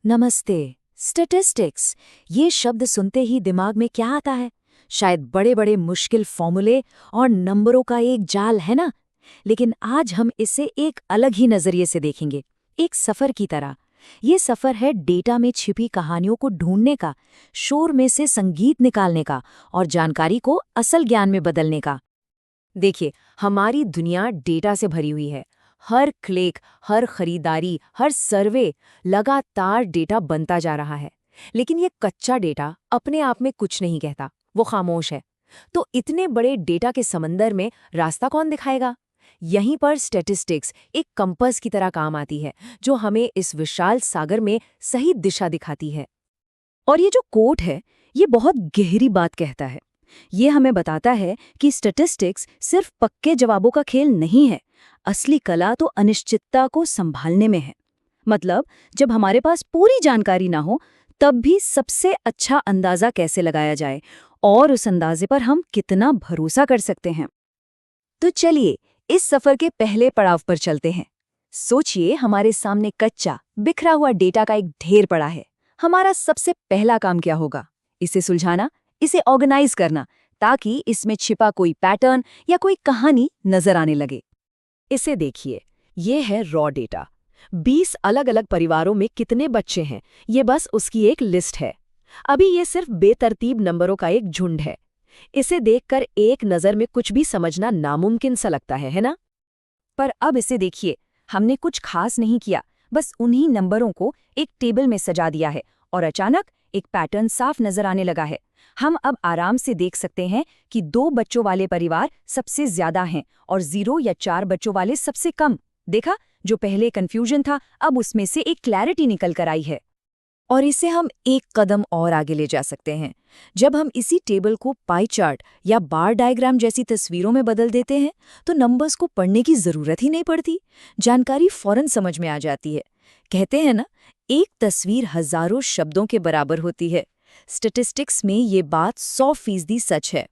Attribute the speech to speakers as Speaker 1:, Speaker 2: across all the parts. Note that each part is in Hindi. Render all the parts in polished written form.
Speaker 1: नमस्ते। स्टैटिस्टिक्स, ये शब्द सुनते ही दिमाग में क्या आता है? शायद बड़े बड़े मुश्किल फॉर्मूले और नंबरों का एक जाल, है ना? लेकिन आज हम इसे एक अलग ही नजरिए से देखेंगे, एक सफर की तरह। ये सफर है डेटा में छिपी कहानियों को ढूंढने का, शोर में से संगीत निकालने का और जानकारी को असल ज्ञान में बदलने का।
Speaker 2: देखिए, हमारी दुनिया डेटा से भरी हुई है। हर क्लिक, हर खरीदारी, हर सर्वे, लगातार डेटा बनता जा रहा है। लेकिन ये कच्चा डेटा अपने आप में कुछ नहीं कहता, वो खामोश है। तो इतने बड़े डेटा के समंदर में रास्ता कौन दिखाएगा? यहीं पर स्टैटिस्टिक्स एक कंपास की तरह काम आती है, जो हमें इस विशाल सागर में सही दिशा दिखाती है।
Speaker 1: और ये जो कोट है, ये बहुत गहरी बात कहता है। ये हमें बताता है कि स्टैटिस्टिक्स सिर्फ पक्के जवाबों का खेल नहीं है। असली कला तो अनिश्चितता को संभालने में है। मतलब, जब हमारे पास पूरी जानकारी ना हो, तब भी सबसे अच्छा अंदाजा कैसे लगाया जाए और उस अंदाजे पर हम कितना भरोसा कर सकते हैं।
Speaker 2: तो चलिए, इस सफर के पहले पड़ाव पर चलते हैं। सोचिए, हमारे सामने कच्चा, बिखरा हुआ डेटा का एक ढेर पड़ा है। हमारा सबसे पहला काम क्या होगा? इसे सुलझाना, इसे ऑर्गेनाइज करना, ताकि इसमें छिपा कोई पैटर्न या कोई कहानी नजर आने लगे। इसे देखिए, ये है रॉ डेटा। 20 अलग-अलग परिवारों में कितने बच्चे हैं, ये बस उसकी एक लिस्ट है। अभी ये सिर्फ बेतरतीब नंबरों का एक झुंड है। इसे देखकर एक नज़र में कुछ भी समझना नामुमकिन सा लगता है ना? पर अब इसे देखिए, हमने कुछ खास नहीं किया, बस उन्हीं नंबरों को एक टेबल में सजा दिया है और अचानक एक पैटर्न साफ नजर आने लगा है। हम अब आराम से देख सकते हैं कि 2 बच्चों वाले परिवार सबसे ज्यादा हैं और 0 या 4 बच्चों वाले सबसे कम। देखा, जो पहले कंफ्यूजन था, अब उसमें से एक क्लैरिटी निकल कर आई है। और इसे हम एक कदम और आगे ले जा सकते हैं। जब हम इसी टेबल को पाई चार्ट या बार डायग्राम जैसी तस्वीरों में बदल देते हैं, तो नंबर्स को पढ़ने की जरूरत ही नहीं पड़ती। जानकारी फौरन समझ में आ जाती है। कहते हैं ना, एक तस्वीर हजारों शब्दों के बराबर होती है। स्टैटिस्टिक्स में ये बात 100% सच है।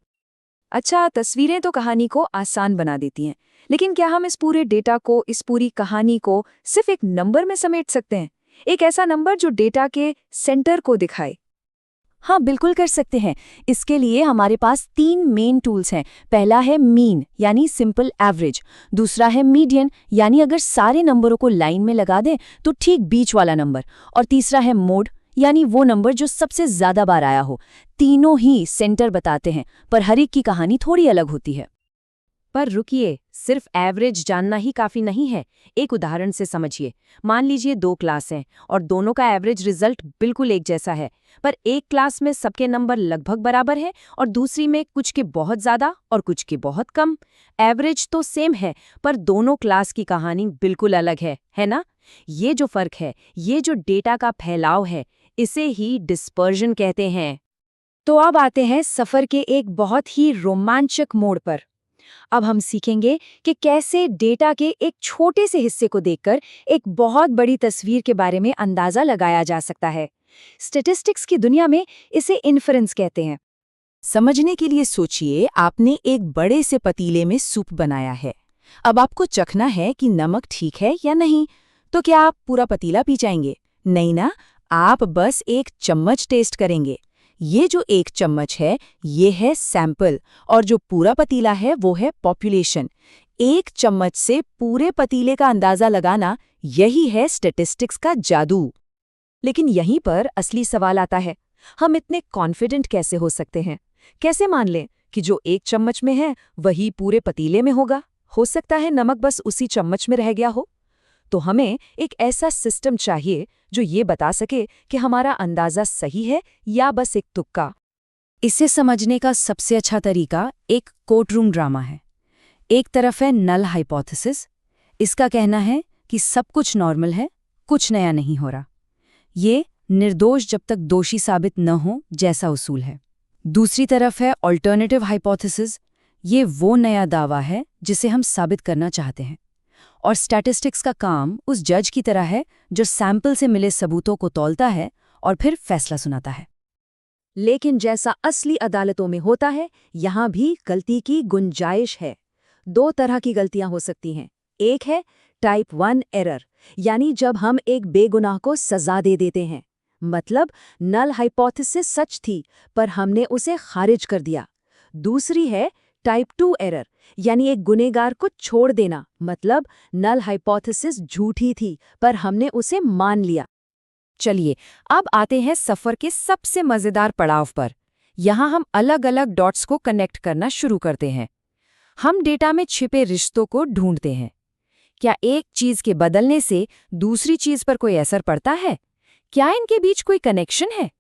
Speaker 2: अच्छा, तस्वीरें तो कहानी को आसान बना देती हैं, लेकिन क्या हम इस पूरे डेटा को, इस पूरी कहानी को सिर्फ एक नंबर में समेट सकते हैं? एक ऐसा नंबर जो डेटा के सेंटर को दिखाए? हाँ, बिल्कुल कर सकते हैं। इसके लिए हमारे पास 3 मेन टूल्स हैं। पहला है मीन, यानी सिंपल एवरेज। दूसरा है मीडियन, यानी अगर सारे नंबरों को लाइन में लगा दें तो ठीक बीच वाला नंबर। और तीसरा है मोड, यानी वो नंबर जो सबसे ज्यादा बार आया हो। तीनों ही सेंटर बताते हैं, पर हर एक की कहानी थोड़ी अलग होती है। पर रुकिए, सिर्फ एवरेज जानना ही काफी नहीं है। एक उदाहरण से समझिए। मान लीजिए 2 क्लास हैं और दोनों का एवरेज रिजल्ट बिल्कुल एक जैसा है, पर एक क्लास में सबके नंबर लगभग बराबर हैं और दूसरी में कुछ के बहुत ज्यादा और कुछ के बहुत कम। एवरेज तो सेम है, पर दोनों क्लास की कहानी बिल्कुल अलग है ना? ये जो फर्क है, ये जो डेटा का फैलाव है, इसे ही डिस्पर्जन कहते हैं। तो अब आते हैं सफर के एक बहुत ही रोमांचक मोड़ पर। अब हम सीखेंगे कि कैसे डेटा के एक छोटे से हिस्से को देखकर एक बहुत बड़ी तस्वीर के बारे में अंदाजा लगाया जा सकता है। स्टैटिस्टिक्स की दुनिया में इसे इन्फरेंस कहते हैं। समझने के लिए सोचिए, आपने एक बड़े से पतीले में सूप बनाया है। अब आपको चखना है कि नमक ठीक है या नहीं। तो क्या आप पूरा पतीला पी जाएंगे? नहीं ना, आप बस एक चम्मच टेस्ट करेंगे। ये जो एक चम्मच है, ये है सैंपल, और जो पूरा पतीला है वो है पॉपुलेशन। एक चम्मच से पूरे पतीले का अंदाजा लगाना, यही है स्टैटिस्टिक्स का जादू। लेकिन यहीं पर असली सवाल आता है, हम इतने कॉन्फिडेंट कैसे हो सकते हैं? कैसे मान लें कि जो एक चम्मच में है वही पूरे पतीले में होगा? हो सकता है नमक बस उसी चम्मच में रह गया हो। तो हमें एक ऐसा सिस्टम चाहिए जो ये बता सके कि हमारा अंदाजा सही है या बस एक तुक्का। इसे समझने का सबसे अच्छा तरीका एक कोर्टरूम ड्रामा है। एक तरफ है नल हाइपोथेसिस। इसका कहना है कि सब कुछ नॉर्मल है, कुछ नया नहीं हो रहा। ये निर्दोष जब तक दोषी साबित न हो जैसा उसूल है। दूसरी तरफ है ऑल्टरनेटिव हाइपोथेसिस। ये वो नया दावा है जिसे हम साबित करना चाहते हैं। और स्टैटिस्टिक्स का काम उस जज की तरह है जो सैंपल से मिले सबूतों को तौलता है और फिर फैसला सुनाता है। लेकिन जैसा असली अदालतों में होता है, यहाँ भी गलती की गुंजाइश है। 2 तरह की गलतियां हो सकती हैं। एक है टाइप 1 एरर, यानी जब हम एक बेगुनाह को सजा दे देते हैं। मतलब नल हाइपोथेसिस सच थी पर हमने उसे खारिज कर दिया। दूसरी है टाइप 2 एरर, यानी एक गुनहगार को छोड़ देना। मतलब नल हाइपोथेसिस झूठी थी पर हमने उसे मान लिया।
Speaker 1: चलिए अब आते हैं सफर के सबसे मजेदार पड़ाव पर। यहाँ हम अलग अलग डॉट्स को कनेक्ट करना शुरू करते हैं। हम डेटा में छिपे रिश्तों को ढूंढते हैं। क्या एक चीज के बदलने से दूसरी चीज पर कोई असर पड़ता है? क्या इनके बीच कोई कनेक्शन है?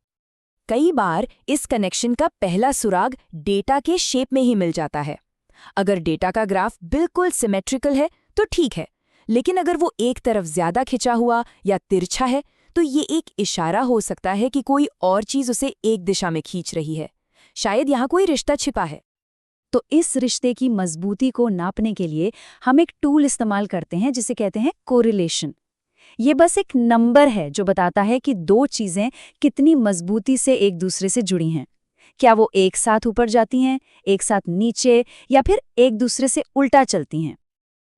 Speaker 2: कई बार इस कनेक्शन का पहला सुराग डेटा के शेप में ही मिल जाता है। अगर डेटा का ग्राफ बिल्कुल सिमेट्रिकल है तो ठीक है, लेकिन अगर वो एक तरफ ज्यादा खिंचा हुआ या तिरछा है तो ये एक इशारा हो सकता है कि कोई और चीज उसे एक दिशा में खींच रही है। शायद यहाँ कोई रिश्ता छिपा है। तो इस रिश्ते की मजबूती को नापने के लिए हम एक टूल इस्तेमाल करते हैं जिसे कहते हैं कोरिलेशन। ये बस एक नंबर है जो बताता है कि दो चीजें कितनी मजबूती से एक दूसरे से जुड़ी हैं। क्या वो एक साथ ऊपर जाती हैं, एक साथ नीचे, या फिर एक दूसरे से उल्टा चलती हैं।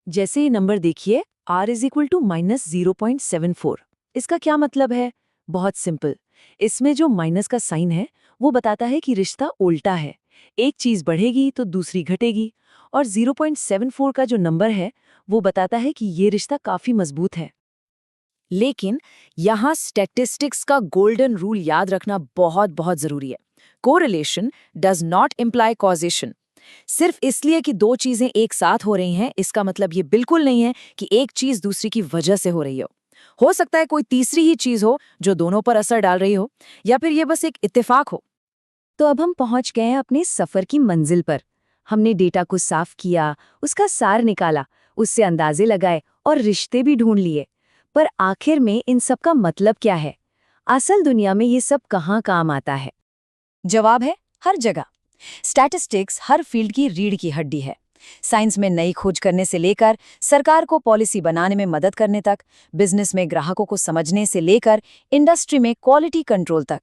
Speaker 2: जैसे ये नंबर देखिए, r = -0.74। इसका क्या मतलब है? बहुत सिंपल। इसमें जो माइनस का साइन है वो बताता है कि रिश्ता उल्टा है। एक चीज बढ़ेगी तो दूसरी घटेगी। और 0.74 का जो नंबर है वो बताता है कि ये रिश्ता काफी मजबूत है।
Speaker 1: लेकिन यहाँ स्टैटिस्टिक्स का गोल्डन रूल याद रखना बहुत बहुत जरूरी है। Correlation does not imply causation. सिर्फ इसलिए कि दो चीजें एक साथ हो रही हैं इसका मतलब ये बिल्कुल नहीं है कि एक चीज दूसरी की वजह से हो रही हो सकता है कोई तीसरी ही चीज हो जो दोनों पर असर डाल रही हो, या फिर ये बस एक इत्तेफाक हो।
Speaker 2: तो अब हम पहुंच गए हैं अपने सफर की मंजिल पर। हमने डेटा को साफ किया, उसका सार निकाला, उससे अंदाजे लगाए और रिश्ते भी ढूंढ लिए। पर आखिर में इन सब का मतलब क्या है? असल दुनिया में ये सब कहाँ काम आता है?
Speaker 1: जवाब है हर जगह। स्टैटिस्टिक्स हर फील्ड की रीढ़ की हड्डी है। साइंस में नई खोज करने से लेकर सरकार को पॉलिसी बनाने में मदद करने तक, बिजनेस में ग्राहकों को समझने से लेकर इंडस्ट्री में क्वालिटी कंट्रोल तक।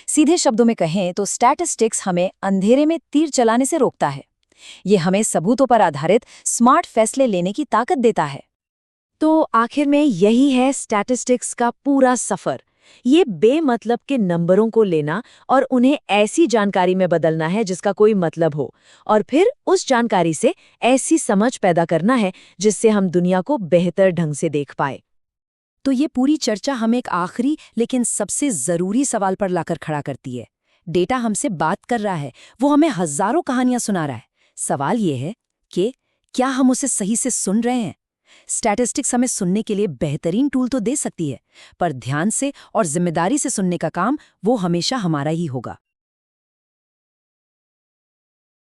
Speaker 1: सीधे शब्दों में कहें तो स्टैटिस्टिक्स हमें अंधेरे में तीर चलाने से रोकता है। ये हमें सबूतों पर आधारित स्मार्ट फैसले लेने की ताकत देता है।
Speaker 2: तो आखिर में यही है स्टैटिस्टिक्स का पूरा सफर। ये बेमतलब के नंबरों को लेना और उन्हें ऐसी जानकारी में बदलना है जिसका कोई मतलब हो, और फिर उस जानकारी से ऐसी समझ पैदा करना है जिससे हम दुनिया को बेहतर ढंग से देख पाए।
Speaker 1: तो ये पूरी चर्चा हमें एक आखिरी लेकिन सबसे जरूरी सवाल पर लाकर खड़ा करती है। डेटा हमसे बात कर रहा है, वो हमें हजारों कहानियां सुना रहा है। सवाल ये है कि क्या हम उसे सही से सुन रहे हैं? स्टैटिस्टिक्स हमें सुनने के लिए बेहतरीन टूल तो दे सकती है, पर ध्यान से और जिम्मेदारी से सुनने का काम वो हमेशा हमारा ही होगा।